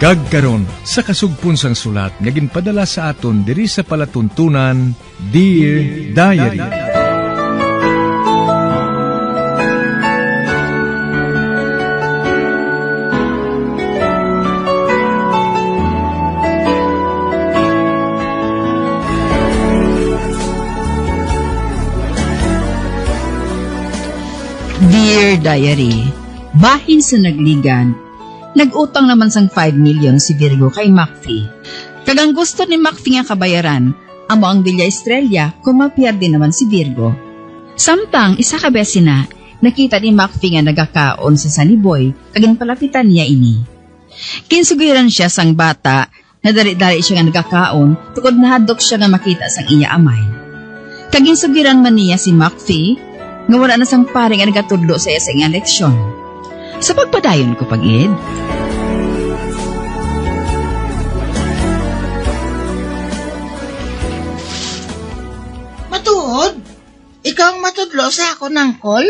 Kag karon sa kasugpon sang sulat nga ginpadala sa aton diri sa palatuntunan, Dear Diary. Dear Diary, bahin sa nagligan, nag-utang naman sang 5 million si Virgo kay Macfi. Kagang gusto ni Macfi nga kabayaran, amo ang Villa Estrella kung mapiyerde naman si Virgo. Samtang isa ka besi na, nakita ni Macfi nga nagakaon sa Saniboy, kaging palapitan niya ini. Kinsugiran siya sang bata, na dali-dali siya nga nagakaon, tukod nahadok siya nga makita sang iya amay. Kaging sugiran man niya si Macfi, nga wala na sang pare nga nagatudlo sa iya sa iyang leksyon. Sa pagpadayon ko pag-id, Matuod? Ikaw ang matudlo sa ako ng call?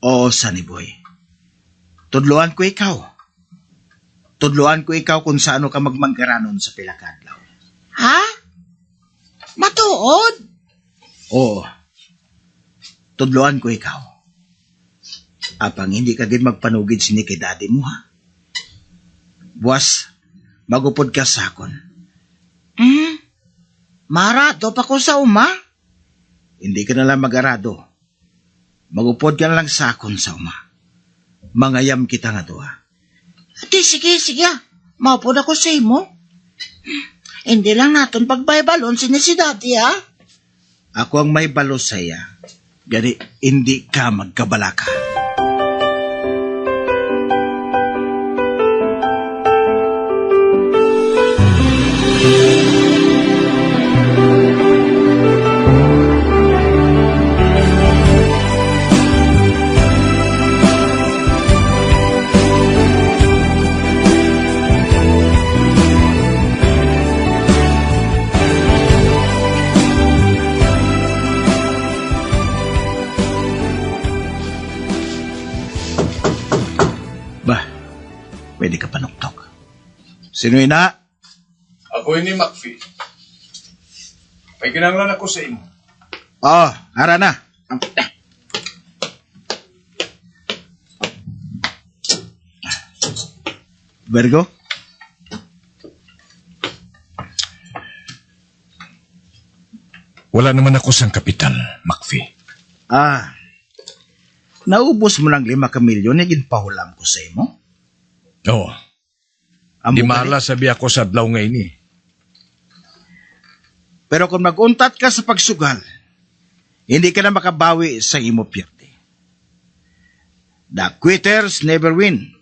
Oo, Saniboy. Tudloan ko ikaw. Tudloan ko ikaw kung saano ka magmanggaranon sa pilakadlaw. Ha? Matuod? Oo. Tudloan ko ikaw. Apang hindi ka din magpanugid sini kay daddy mo, ha? Buwas, magupod ka sa akon. Mara, do pa ko sa uma? Hindi ka na lang mag-arado. Magupod ka na lang sa akon sa uma. Mangayam kita nga to, ha? Ati, sige. Maupod ako sa imo. Hindi lang naton pagbaybalon sini si daddy, ha? Ako ang may balo sa iya. Gani, hindi ka magkabalaka. Pwede ka panuktok. Sino ina? Ako ni Macfi. May kinanglan ako sa imo. Oh, ara na. Virgo? Wala naman ako sang kapital, Macfi. Naubos mo lang 5 milyon na ginpahulam ko sa imo? Oo. Di mala sabi ako sa adlaw nga ini. Pero kung mag-untat ka sa pagsugal, hindi ka na makabawi sa imo pierde. The quitters never win.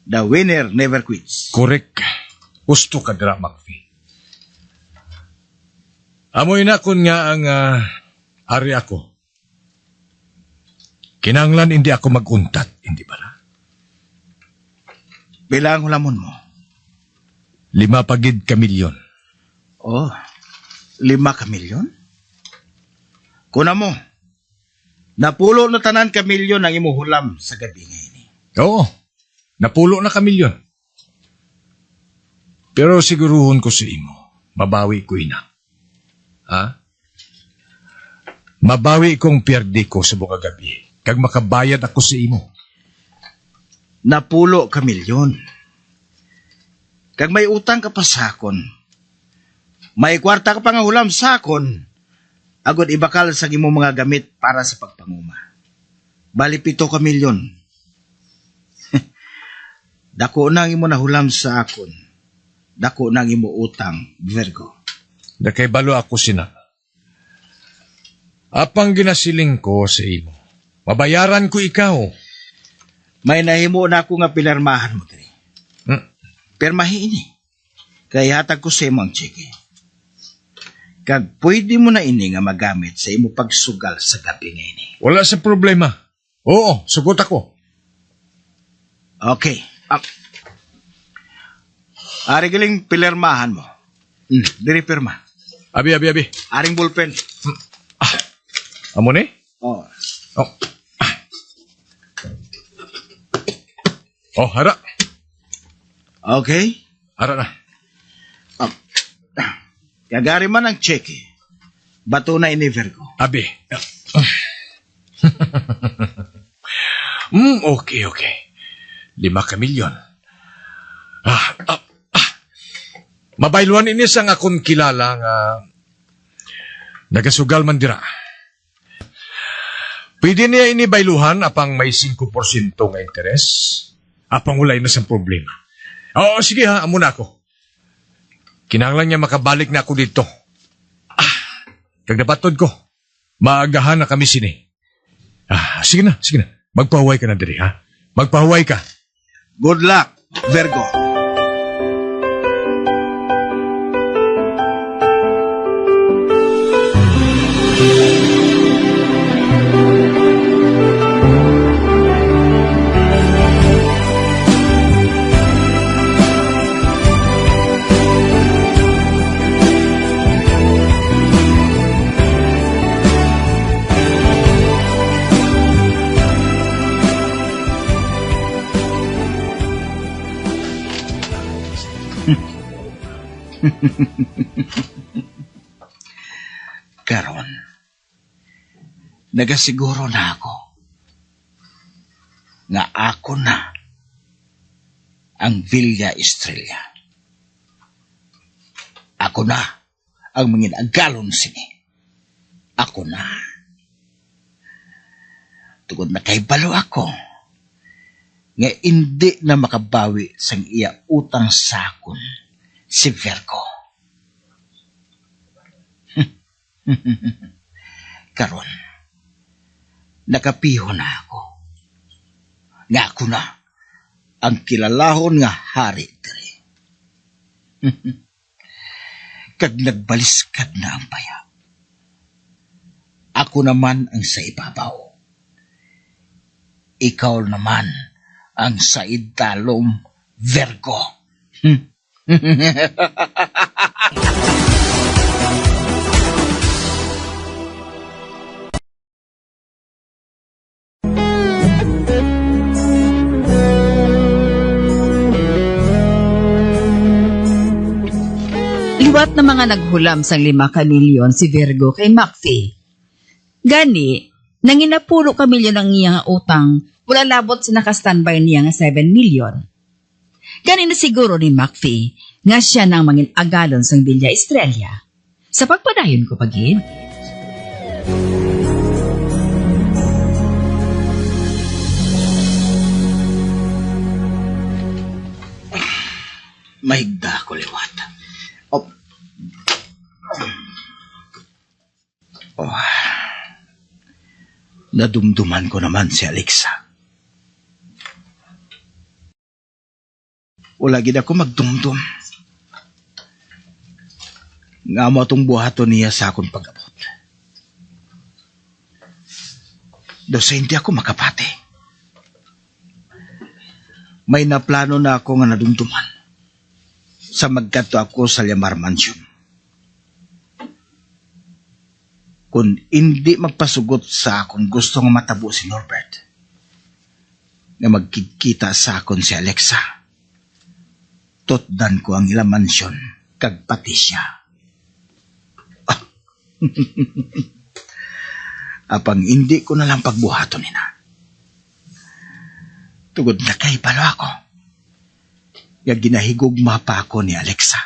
The winner never quits. Correct. Gusto ka dira, Macfi. Amoy na kun nga ang ari ako. Kinanglan hindi ako mag-untat, hindi ba na? Bilang hulamon mo? 5 pagid ka milyon. Oh, 5 ka milyon? Kuna mo, napulo na tanan ka milyon ang imuhulam sa gabi ngayon. Oo, napulo na ka milyon. Pero siguruhon ko sa imo, mabawi ko ina. Ha? Mabawi kong pierde ko sa buka gabi, kag makabayad ako sa imo. Napulo ka milyon. Kag may utang ka pa sakon. May kwarta ka pa nga hulam sakon. Agod ibakal sa imo mga gamit para sa pagpanguma. Bali 7 ka milyon. Dako nang imo nahulam sa akon. Dako nang imo utang, Virgo. Dakay balo ako sina. Apang ginasiling ko sa imo. Mabayaran ko ikaw. May nahimo na ako nga pinarmahan mo, Tri. Pirmahi ini. Kaya hatag ko sa imo ang tsige. Kag pwede mo na ini nga magamit sa imo pagsugal sa gabi nga ini. Wala sa problema. Oo, sugot ako. Okay. Ari galing pilermahan mo. Diri pirma. Abi. Aring ballpen. Amo ni? Oh. Oh. Oh, hara. Okay? Ara na. Kagari man ang check eh. Bato na ini Virgo. Abi. Okay. 5 milyon. Mabayluan ini sang akong kilala nga nagasugal man dira. Pwede niya ini bayluhan apang may 5% nga interes. Apang walay na sang problema. Oo, sige ha, amo na ako. Kinahanglan niya makabalik na ako dito. Kagdabatod ko. Maagahan na kami sini. Sige na. Magpahuway ka na diri, ha? Magpahuway ka. Good luck, Virgo. Karon, nagasiguro na ako nga ako na ang Villa Estrella. Ako na ang manginagalon sini. Ako na. Tugod na kay balo ako nga hindi na makabawi sang iya utang sakon si Virgo. Karon, nakapiho na ako. Nga ako na ang kilalahon nga hari diri. Kag nagbaliskad na ang paya. Ako naman ang sa ibabaw. Ikaw naman ang sa idalom, Virgo. Liwat na mga naghulam sang 5 milyon si Virgo kay Macfi. Gani, nanginapulo ka milyon ang iyang utang, wala labot sa nakastandby niya nga 7 milyon. Gani na siguro ni Macfi nga siya nang mangin agalon sang Villa Estrella. Sa pagpadayon ko pagid. Mahigda ko liwat. Nadumduman ko naman si Alexa. Wala gid ako magdumdum. Nga mo itong buhaton niya sa akong pag-abot. Daw sa hindi ako makapate. May naplano na ako nga nadumduman sa magkato ako sa Lamar Mansion. Kung hindi magpasugot sa akong gusto nga matabo si Norbert, nga magkikita sa akon si Alexa, tutdan ko ang ilang mansyon kag pati siya. Apang hindi ko na lang pagbuhaton nina. Tugod na kay palo ako. Nga ginahigugma pa ako ni Alexa.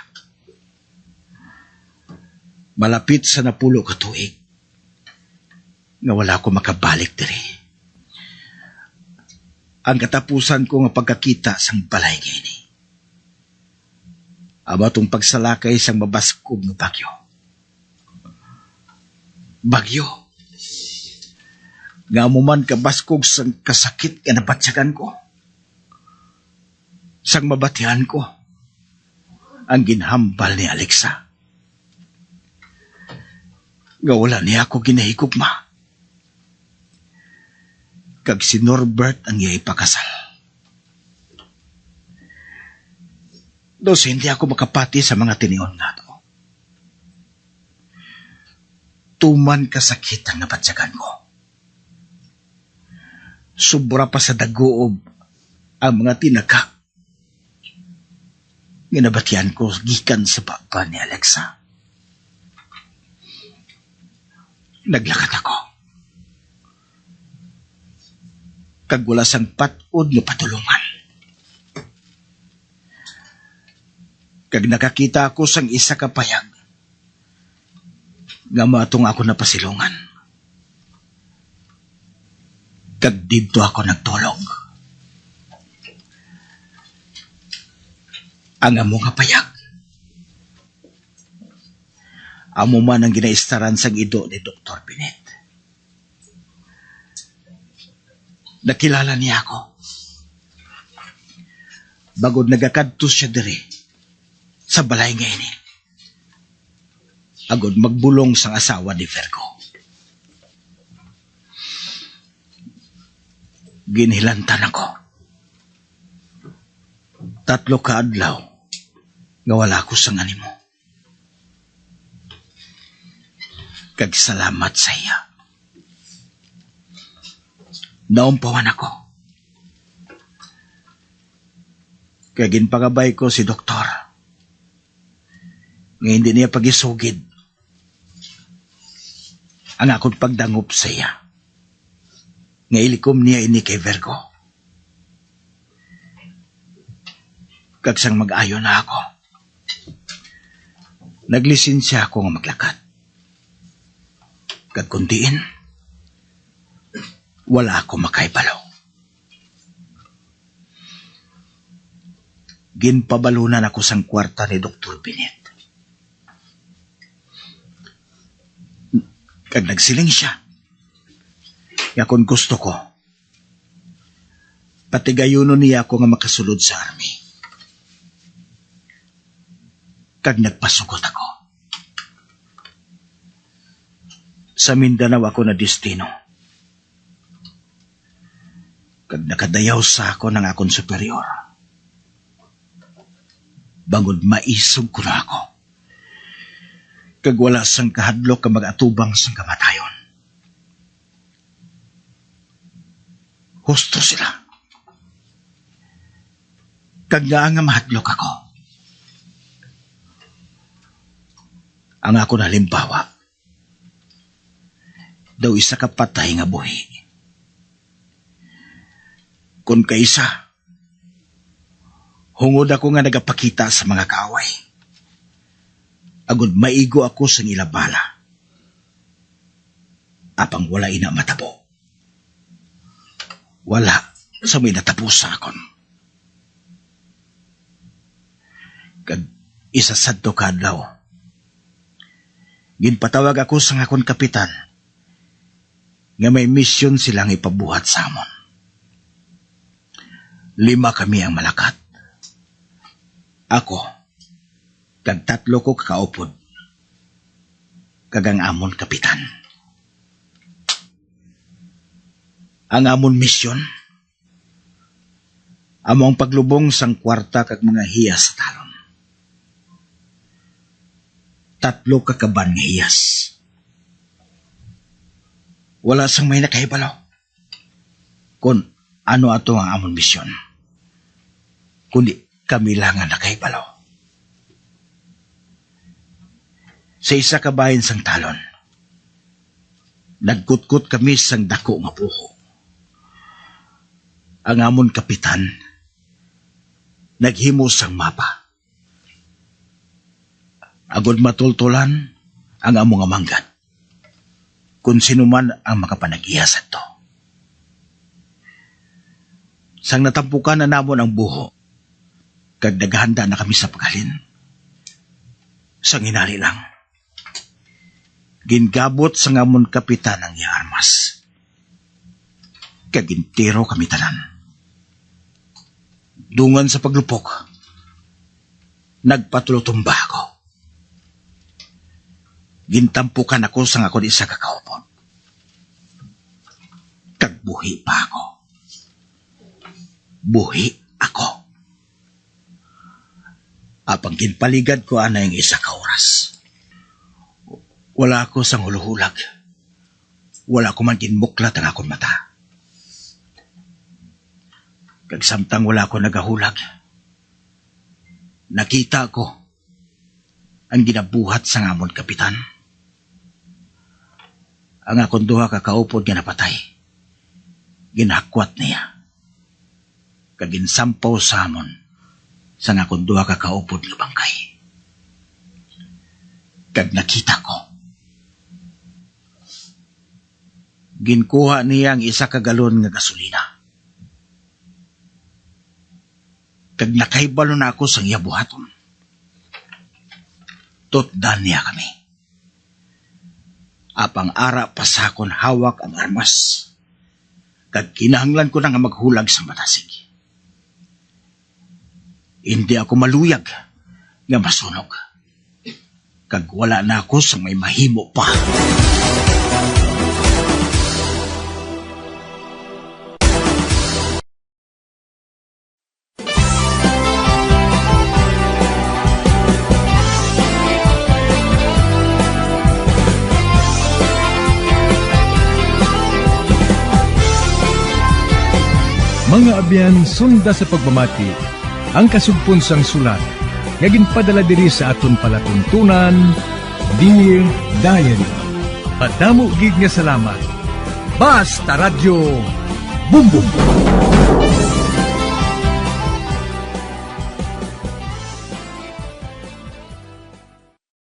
Malapit sa napulo ka tuig, nga wala ko makabalik diri. Ang katapusan ko nga pagkakita sang balay gini. Aba tong pagsalakay sang mabaskog nga bagyo. Bagyo. Nga mo man kabaskog sang kasakit nga nabatsyagan ko. Sang mabatihan ko ang ginhambal ni Alexa. Nga wala niya ako ginahigugma. Kag si Norbert ang iya ipakasal. Dos hindi ako makapati sa mga tinion nga to. Tuman kasakit ang nabatsyagan ko. Sobra pa sa dagoob ang mga tinaka. Ginabatian ko gikan sa papa ni Alexa. Naglakad ako. Kag wala sang patod nga patulungan. Kag nakakita ako sang isa ka payag nga matong ako napasilungan. Kag dito ako nagtulog. Ang amo nga payag. Amo man ang ginaistaran sang ido ni Dr. Binet. Nakilala niya ako. Bagod nagakadto siya diri sa balay nga ini. Agod magbulong sang asawa ni Virgo. Ginhilantan ako. 3 ka adlaw nga wala ko sang animo. Kag salamat sa iya. Naumpawan ako. Kag ginpagabay ko si doktor. Nga hindi niya pagisugid ang akong pagdangup sa iya. Nga ilikom niya ini kay Virgo. Kag sang mag-ayo na ako. Naglisensya ako nga maglakad. Kag kundiin, wala ako makaibalo. Ginpabalunan ako sang kwarta ni Dr. Binet. Kag nagsiling siya. Nga kung gusto ko, patigayuno niya ako nga makasulod sa army. Kag nagpasugot ako. Sa Mindanao ako na destino. Kag nakadayaw sa ako ng akong superior. Bangod maisog ko na ako. Kag wala sang kahadlok ka mag-atubang sang kamatayon. Husto sila. Kag nga mahadlok ako. Ang ako na halimbawa, daw isa ka patay nga buhi. Kung kaisa, hungod ako nga nagapakita sa mga kaaway. Agud maigo ako sa ilabala. Apang wala ina matabo. Wala sa may natapos sa akon. Kag isa sadto kadlaw. Ginpatawag ako sa akon kapitan nga may misyon silang ipabuhat sa amon. 5 kami ang malakat. Ako, kag 3 ko kakaupod. Kag ang amon kapitan. Ang amon misyon, among paglubong sang kwarta kag mga hiyas sa talon. 3 kakaban nga hiyas. Wala sang may nakahibalo. Kung ano ato ang amon misyon. Kundi kami lang ang nakahibalo. Sa isa ka bahin sang talon, nagkutkut kami sang dako nga buho. Ang amon kapitan, naghimo sang mapa. Agod matultulan ang among amanggan. Kung sino man ang makapanag-iyas to. Sang natampukan na namon ang buho, kag naghanda na kami sa paghalin. Sang hinali lang, gingabot sa ngamon kapitan ang armas. Kag intero kami tanan. Dungan sa paglupok, nagpatulotumba ako. Gintampukan ako sang ako di sa kakaupon. Kag buhi pa ako. Buhi ako. Apang ginpaligad ko ana yung isa ka oras. Wala ako sang huluhulag. Wala ko man ginmuklat ang akong mata. Kag samtang wala ko nagahulag, Nakita ko ang ginabuhat sa ngamon kapitan. Ang akong duha ka kaupod nga napatay. Ginakwat niya. Kaginsampaw sa amon sa akong duha ka kaupod nga bangkay. Kag nakita ko, ginkuha niya ang isa ka galon nga gasolina. Kag nakaibalo na ako sa iya buhaton. Tutdan niya kami. Apang ara pasakon hawak ang armas. Kag kinahanglan ko na nga maghulag sa matasig. Hindi ako maluyag nga masunog. Kag wala na ako sa may mahimo pa. Mga abyan, sunda sa pagmamati, ang kasugpon sang sulat, nga ginpadala diri sa aton palatuntunan, Dear Diary. Padamo gig nga salamat. Basta Radio Bumbum.